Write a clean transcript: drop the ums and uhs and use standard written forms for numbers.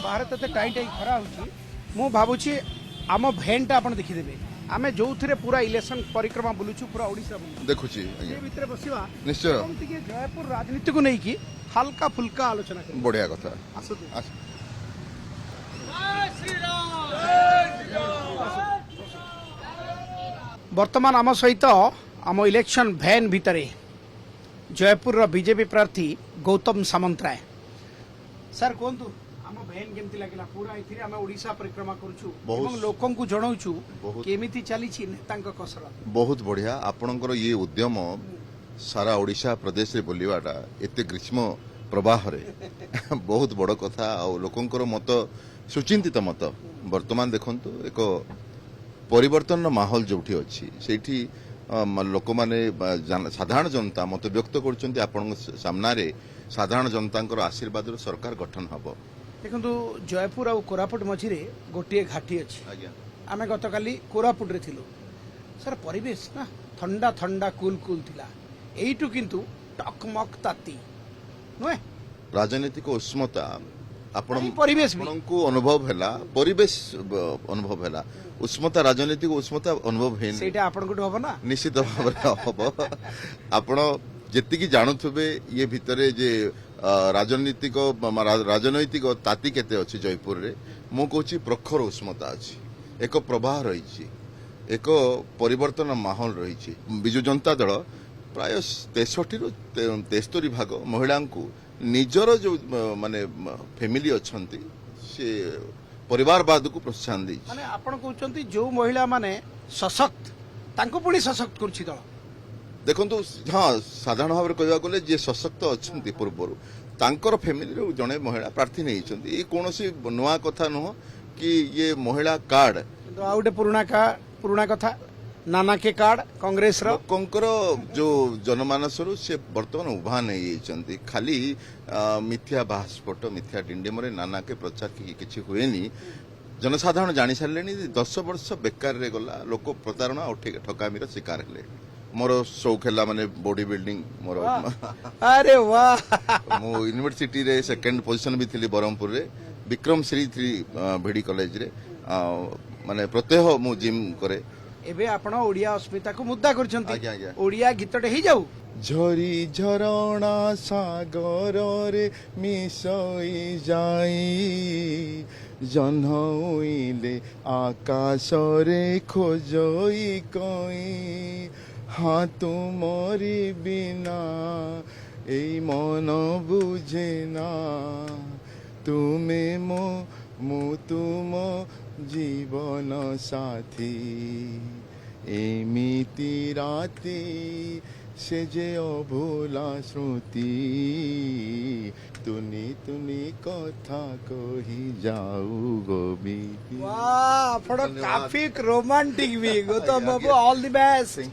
बाहर तो tie tie खरा हो भावुची आम भेनटा आप देखीदे आम जो पूरा इलेक्शन परिक्रमा बुलूचु पूरा ओडिशा देखुची भितर बसवा निश्चय जयपुर राजनीति को लेकिन हल्का फुल्का आलोचना करिए। बढ़िया कथा वर्तमान आम सहित आम इलेक्शन भैन भितर जयपुर बीजेपी प्रार्थी गौतम सामंतराय सर कहतु आम भैन केमती लगिला पूरा एथिरे आम ओडिशा परिक्रमा करूछु एवं लोकन को जणाउछु केमिति चलीछि नेतांक कसरत। बहुत बढ़िया आपणकर ये उद्यम सारा ओडिशा प्रदेश रे बोलिवाटा एते ग्रीष्म प्रवाह रे बहुत बड़ कथा आ लोकंकर मत सुचिंतित मत वर्तमान देखंतु एक परिवर्तन माहौल जोठी अछि सेठी लोक माने साधारण जनता मत व्यक्त करछन्ती आपण सामना रे साधारण जनतांकर आशीर्वाद सरकार गठन हबो। देखो जयपुर और कोरापुट मझिरे गोटे घाटी अच्छी आम गतकाली कोरापुट रे थिलु सर परिवेश ना ठंडा ठंडा कूल कूल थिला एइटु किंतु टकमक ताती नुहे राजनीतिक उष्मता आपण परिवेश को अनुभव हैला परिवेश अनुभव हैला उष्मता राजनीतिक उष्मता अनुभव है सेटा आपण को हबो ना निश्चित भाव हबो आपण जेतिकी जानुथबे ये भितरे जे राजनैतिक ताती केते अछि जयपुर रे मु कहूची प्रखर उष्मता अछि एक प्रवाह रही एक परिवर्तन माहौल रही बिजु जनता दल प्राय 63 रु 73 भाग महिला को निजर जो माने फैमिली अछंती से परिवारवाद को प्रोत्साहन दी माने आपण कहउचंती जो महिला माने सशक्त तांको पुणी सशक्त करछि दल देखो हाँ साधारण भाव में कहवा गले जे सशक्त अच्छा पूर्वर तांकर फैमिली जड़े महिला प्रार्थी नहीं कौन नुआ कथा नुह कि ये महिला कार्ड आ गोटे पुराना कथा नाना के कार्ड कांग्रेस लोकंकर जो जनमानस से बर्तमान उभा नहीं खाली मिथ्या बास्फोट मिथ्या डिंडेम नाना के प्रचार किसी हुए जनसाधारण जानी सारे 10 वर्ष बेकार रे गला लोक प्रतारणा और ठकामीर शिकार हेले मोर शौक है माने बॉडी बिल्डिंग मोर अरे वाह मु यूनिवर्सिटी रे सेकंड पोजीशन भी थी बरहमपुर रे विक्रम श्री 3 भिडी कॉलेज रे माने प्रत्यह मु जिम करे एबे आपण ओडिया अस्मिता को मुद्दा करछंती ओडिया गीतटे ही जाऊ झरी झरणा सागर रे मिसई जाई जन्हउइले आकाश रे खोजई कई हाँ तुमरी बिना ए मन बुझे ना तुमे मो तुम जीवन साथी एमिति राती से जे अभूला श्रुति तुनी तुनी कथा कही जाऊ गोबी वाह काफी रोमांटिक भी गौतम बाबू ऑल द बेस्ट।